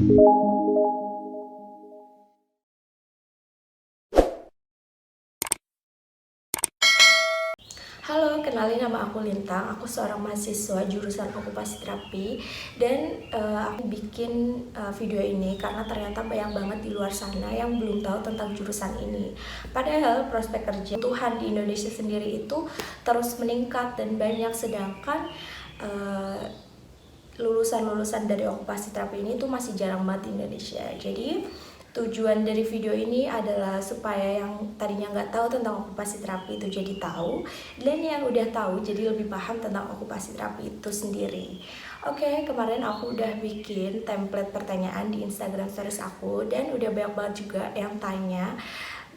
Halo, kenalin nama aku Lintang. Aku seorang mahasiswa jurusan okupasi terapi dan aku bikin video ini karena ternyata banyak banget di luar sana yang belum tahu tentang jurusan ini. Padahal prospek kerja Tuhan di Indonesia sendiri itu terus meningkat dan banyak, sedangkan lulusan-lulusan dari okupasi terapi ini tuh masih jarang banget di Indonesia. Jadi tujuan dari video ini adalah supaya yang tadinya nggak tahu tentang okupasi terapi itu jadi tahu, dan yang udah tahu jadi lebih paham tentang okupasi terapi itu sendiri. Oke, kemarin aku udah bikin template pertanyaan di Instagram stories aku dan udah banyak banget juga yang tanya.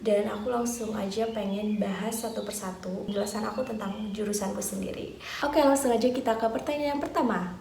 Dan aku langsung aja pengen bahas satu persatu penjelasan aku tentang jurusanku sendiri. Oke, langsung aja kita ke pertanyaan yang pertama.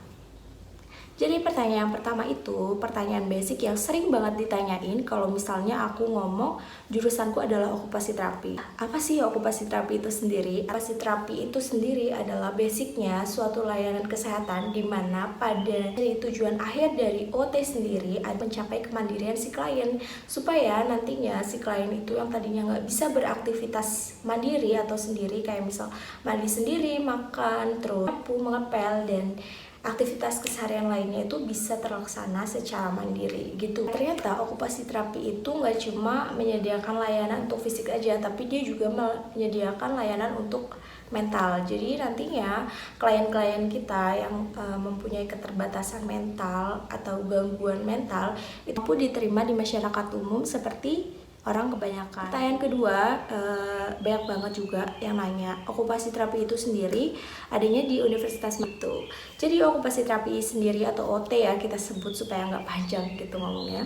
Jadi pertanyaan yang pertama itu pertanyaan basic yang sering banget ditanyain kalau misalnya aku ngomong jurusanku adalah okupasi terapi. Apa sih okupasi terapi itu sendiri? Okupasi terapi itu sendiri adalah basicnya suatu layanan kesehatan di mana pada tujuan akhir dari OT sendiri ada mencapai kemandirian si klien, supaya nantinya si klien itu yang tadinya nggak bisa beraktivitas mandiri atau sendiri, kayak misal mandi sendiri, makan, terus nyapu, mengepel, dan aktivitas keseharian lainnya itu bisa terlaksana secara mandiri gitu. Ternyata okupasi terapi itu nggak cuma menyediakan layanan untuk fisik aja, tapi dia juga menyediakan layanan untuk mental. Jadi nantinya klien-klien kita yang mempunyai keterbatasan mental atau gangguan mental itu pun diterima di masyarakat umum seperti orang kebanyakan. Pertanyaan kedua, banyak banget juga yang nanya okupasi terapi itu sendiri adanya di Universitas itu. Jadi okupasi terapi sendiri atau OT ya kita sebut supaya nggak panjang gitu ngomongnya.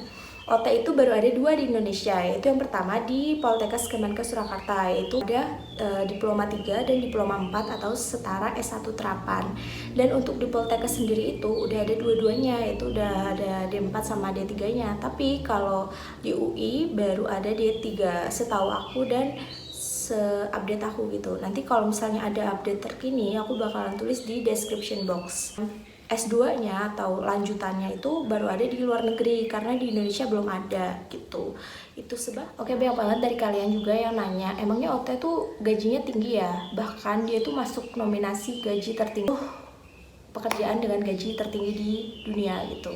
OT itu baru ada 2 di Indonesia, yaitu yang pertama di Poltekkes Kemenkes Surakarta, yaitu ada diploma 3 dan diploma 4 atau setara S1 terapan. Dan untuk di Poltekkes sendiri itu udah ada dua-duanya, yaitu udah ada D4 sama D3-nya. Tapi kalau di UI baru ada D3 setahu aku dan se-update aku gitu. Nanti kalau misalnya ada update terkini aku bakalan tulis di description box. S2-nya atau lanjutannya itu baru ada di luar negeri karena di Indonesia belum ada gitu. Itu sebab. Oke, banyak banget dari kalian juga yang nanya, emangnya OT tuh gajinya tinggi ya? Bahkan dia tuh masuk nominasi gaji tertinggi, pekerjaan dengan gaji tertinggi di dunia gitu.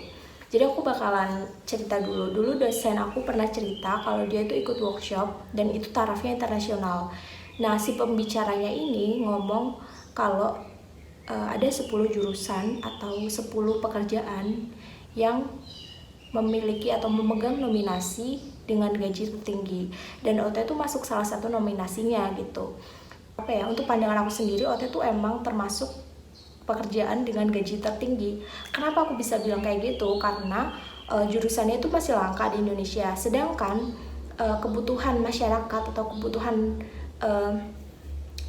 Jadi aku bakalan cerita dulu. Dulu dosen aku pernah cerita kalau dia itu ikut workshop dan itu tarafnya internasional. Nah, si pembicaranya ini ngomong kalau ada 10 jurusan atau 10 pekerjaan yang memiliki atau memegang nominasi dengan gaji tertinggi, dan OT itu masuk salah satu nominasinya gitu. Apa ya, untuk pandangan aku sendiri OT itu emang termasuk pekerjaan dengan gaji tertinggi. Kenapa aku bisa bilang kayak gitu? Karena jurusannya itu masih langka di Indonesia, sedangkan kebutuhan masyarakat atau kebutuhan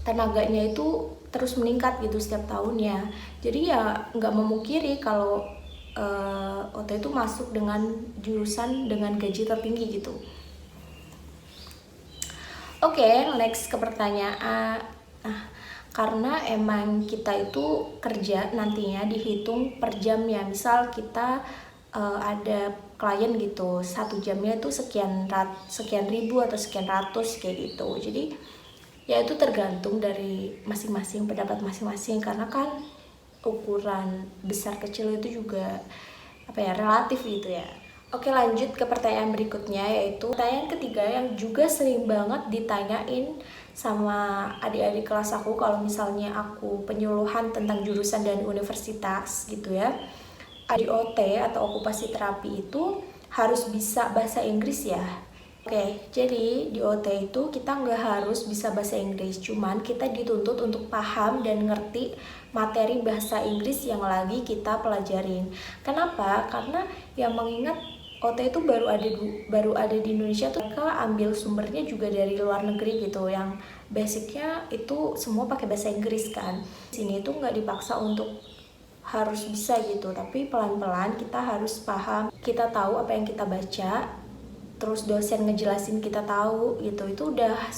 tenaganya itu terus meningkat gitu setiap tahunnya. Jadi ya nggak memungkiri kalau OT itu masuk dengan jurusan dengan gaji tertinggi gitu. Oke, next ke pertanyaan. Nah, karena emang kita itu kerja nantinya dihitung per jam ya. Misal kita ada klien gitu, 1 jamnya itu sekian ribu atau sekian ratus kayak gitu. Jadi ya itu tergantung dari masing-masing, pendapat masing-masing, karena kan ukuran besar kecil itu juga relatif gitu ya. Oke, lanjut ke pertanyaan berikutnya, yaitu pertanyaan ketiga yang juga sering banget ditanyain sama adik-adik kelas aku kalau misalnya aku penyuluhan tentang jurusan dan universitas gitu ya. Di OT atau okupasi terapi itu harus bisa bahasa Inggris ya. Oke, jadi di OT itu kita nggak harus bisa bahasa Inggris, cuman kita dituntut untuk paham dan ngerti materi bahasa Inggris yang lagi kita pelajarin. Kenapa? Karena yang mengingat OT itu baru ada di Indonesia tuh, mereka ambil sumbernya juga dari luar negeri gitu, yang basicnya itu semua pakai bahasa Inggris kan. Sini tuh nggak dipaksa untuk harus bisa gitu, tapi pelan-pelan kita harus paham, kita tahu apa yang kita baca, terus dosen ngejelasin kita tahu gitu, itu udah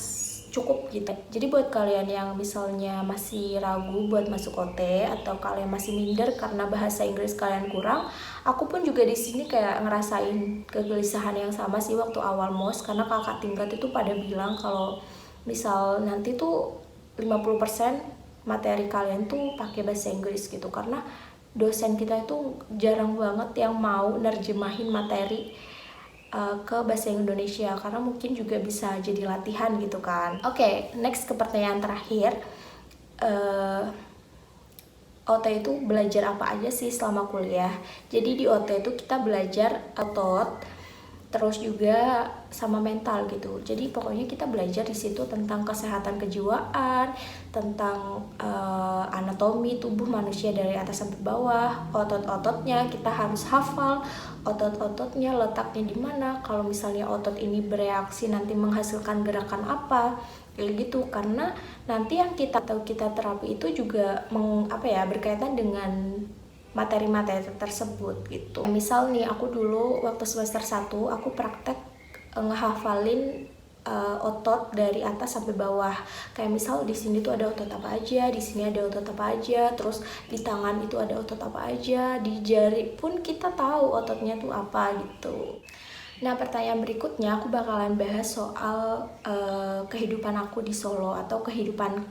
cukup gitu. Jadi buat kalian yang misalnya masih ragu buat masuk OT atau kalian masih minder karena bahasa Inggris kalian kurang, aku pun juga di sini kayak ngerasain kegelisahan yang sama sih waktu awal MOS, karena kakak tingkat itu pada bilang kalau misal nanti tuh 50% materi kalian tuh pakai bahasa Inggris gitu, karena dosen kita itu jarang banget yang mau nerjemahin materi ke bahasa Indonesia, karena mungkin juga bisa jadi latihan gitu kan. Oke, next ke pertanyaan terakhir. OT itu belajar apa aja sih selama kuliah? Jadi di OT itu kita belajar otot, terus juga sama mental gitu. Jadi pokoknya kita belajar di situ tentang kesehatan kejiwaan, tentang anatomi tubuh manusia dari atas sampai bawah, otot-ototnya kita harus hafal, otot-ototnya letaknya di mana. Kalau misalnya otot ini bereaksi nanti menghasilkan gerakan apa, kayak gitu. Karena nanti yang kita terapi itu juga berkaitan dengan materi-materi tersebut gitu. Misal nih aku dulu waktu semester 1 aku praktek ngehafalin otot dari atas sampai bawah. Kayak misal di sini tuh ada otot apa aja, di sini ada otot apa aja, terus di tangan itu ada otot apa aja, di jari pun kita tahu ototnya tuh apa gitu. Nah, pertanyaan berikutnya aku bakalan bahas soal kehidupan aku di Solo atau kehidupan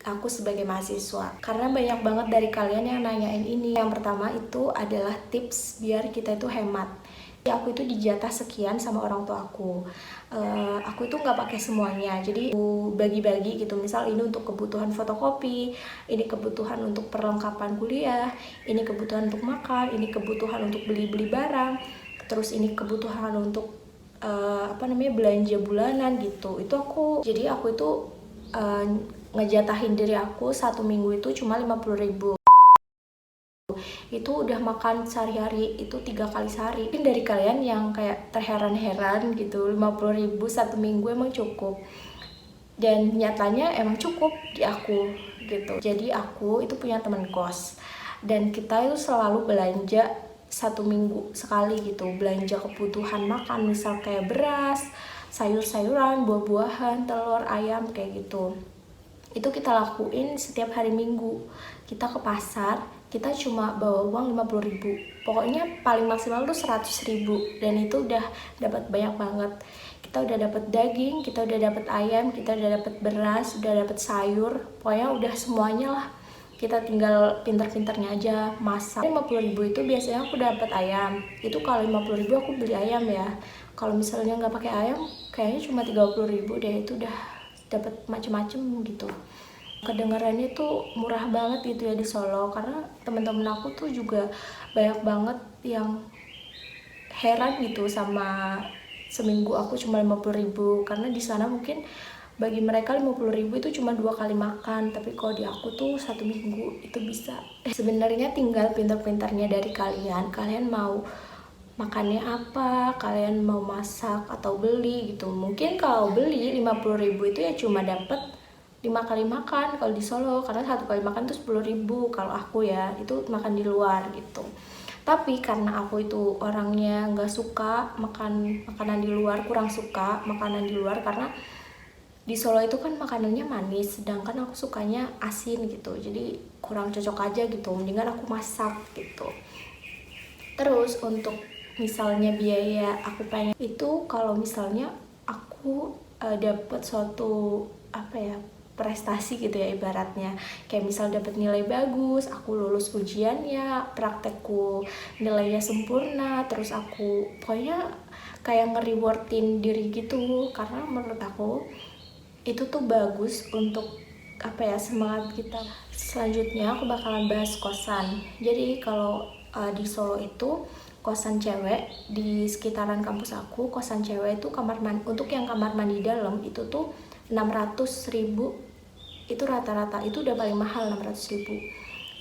aku sebagai mahasiswa, karena banyak banget dari kalian yang nanyain ini. Yang pertama itu adalah tips biar kita itu hemat. Aku itu dijatah sekian sama orang tua aku. Aku itu nggak pakai semuanya, jadi aku bagi-bagi gitu. Misal ini untuk kebutuhan fotokopi, ini kebutuhan untuk perlengkapan kuliah, ini kebutuhan untuk makan, ini kebutuhan untuk beli-beli barang, terus ini kebutuhan untuk belanja bulanan gitu. Itu aku itu ngejatahin diri aku satu minggu itu cuma 50.000. Itu udah makan sehari-hari itu 3 kali sehari. Mungkin dari kalian yang kayak terheran-heran gitu, 50.000 satu minggu emang cukup, dan nyatanya emang cukup di aku gitu. Jadi aku itu punya teman kos, dan kita itu selalu belanja satu minggu sekali gitu, belanja kebutuhan makan, misal kayak beras, sayur-sayuran, buah-buahan, telur, ayam, kayak gitu. Itu kita lakuin setiap hari Minggu. Kita ke pasar, kita cuma bawa uang 50.000. Pokoknya paling maksimal tuh 100.000, dan itu udah dapat banyak banget. Kita udah dapat daging, kita udah dapat ayam, kita udah dapat beras, udah dapat sayur, pokoknya udah semuanya lah. Kita tinggal pintar-pintarnya aja masak. 50.000 itu biasanya aku dapat ayam. Itu kalau 50.000 aku beli ayam ya. Kalau misalnya nggak pakai ayam, kayaknya cuma 30.000 deh, itu udah dapat macem-macem gitu. Kedengarannya tuh murah banget gitu ya di Solo, karena teman-teman aku tuh juga banyak banget yang heran gitu sama seminggu aku cuma 50.000, karena di sana mungkin bagi mereka 50.000 itu cuma 2 kali makan, tapi kalau di aku tuh satu minggu itu bisa. Sebenarnya tinggal pintar-pintarnya dari kalian mau makannya apa, kalian mau masak atau beli gitu. Mungkin kalau beli 50.000 itu ya cuma dapat 5 kali makan kalau di Solo, karena 1 kali makan tuh 10.000 kalau aku ya, itu makan di luar gitu. Tapi karena aku itu orangnya nggak suka makan makanan di luar, kurang suka makanan di luar, karena di Solo itu kan makanannya manis, sedangkan aku sukanya asin gitu, jadi kurang cocok aja gitu, mendingan aku masak gitu. Terus untuk misalnya biaya aku pengen itu, kalau misalnya aku dapat suatu prestasi gitu ya ibaratnya, kayak misal dapat nilai bagus, aku lulus ujiannya, praktekku nilainya sempurna, terus aku pokoknya kayak nge-rewardin diri gitu, karena menurut aku itu tuh bagus untuk semangat kita. Selanjutnya aku bakalan bahas kosan. Jadi kalau di Solo itu kosan cewek di sekitaran kampus aku, kosan cewek itu untuk yang kamar mandi dalam itu tuh 600.000. Itu rata-rata, itu udah paling mahal 600.000.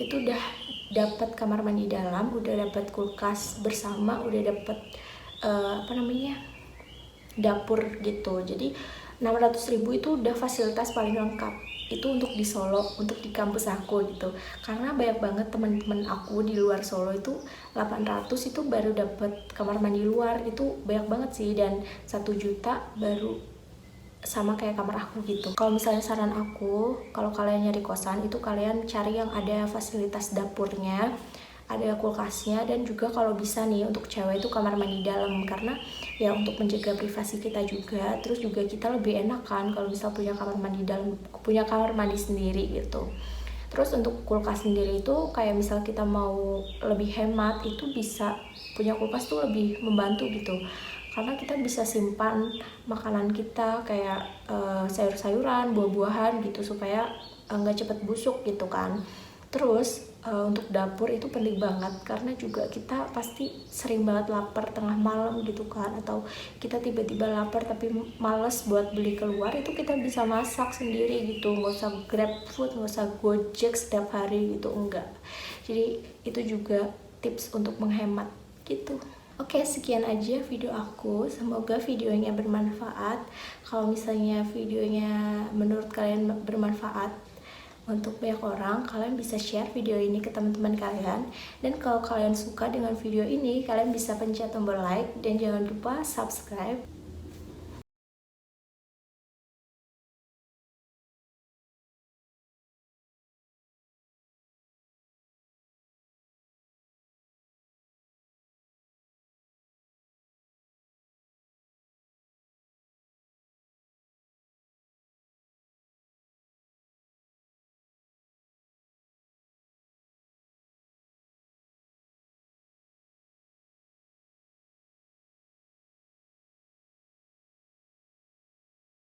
Itu udah dapat kamar mandi dalam, udah dapat kulkas bersama, udah dapat dapur gitu. Jadi 600.000 itu udah fasilitas paling lengkap. Itu untuk di Solo, untuk di kampus aku gitu. Karena banyak banget teman-teman aku di luar Solo itu 800 itu baru dapat kamar mandi luar, itu banyak banget sih. Dan 1 juta baru sama kayak kamar aku gitu. Kalau misalnya saran aku, kalau kalian nyari kosan itu kalian cari yang ada fasilitas dapurnya, ada kulkasnya, dan juga kalau bisa nih untuk cewek itu kamar mandi dalam, karena ya untuk menjaga privasi kita juga. Terus juga kita lebih enak kan kalau misal punya kamar mandi dalam, punya kamar mandi sendiri gitu. Terus untuk kulkas sendiri itu kayak misal kita mau lebih hemat, itu bisa punya kulkas tuh lebih membantu gitu, karena kita bisa simpan makanan kita kayak sayur-sayuran, buah-buahan gitu, supaya nggak cepet busuk gitu kan. Terus untuk dapur itu penting banget, karena juga kita pasti sering banget lapar tengah malam gitu kan, atau kita tiba-tiba lapar tapi males buat beli keluar, itu kita bisa masak sendiri gitu, nggak usah grab food, nggak usah gojek setiap hari gitu, enggak. Jadi itu juga tips untuk menghemat gitu. Oke, sekian aja video aku. Semoga videonya bermanfaat. Kalau misalnya videonya menurut kalian bermanfaat untuk banyak orang, kalian bisa share video ini ke teman-teman kalian. Dan kalau kalian suka dengan video ini, kalian bisa pencet tombol like dan jangan lupa subscribe.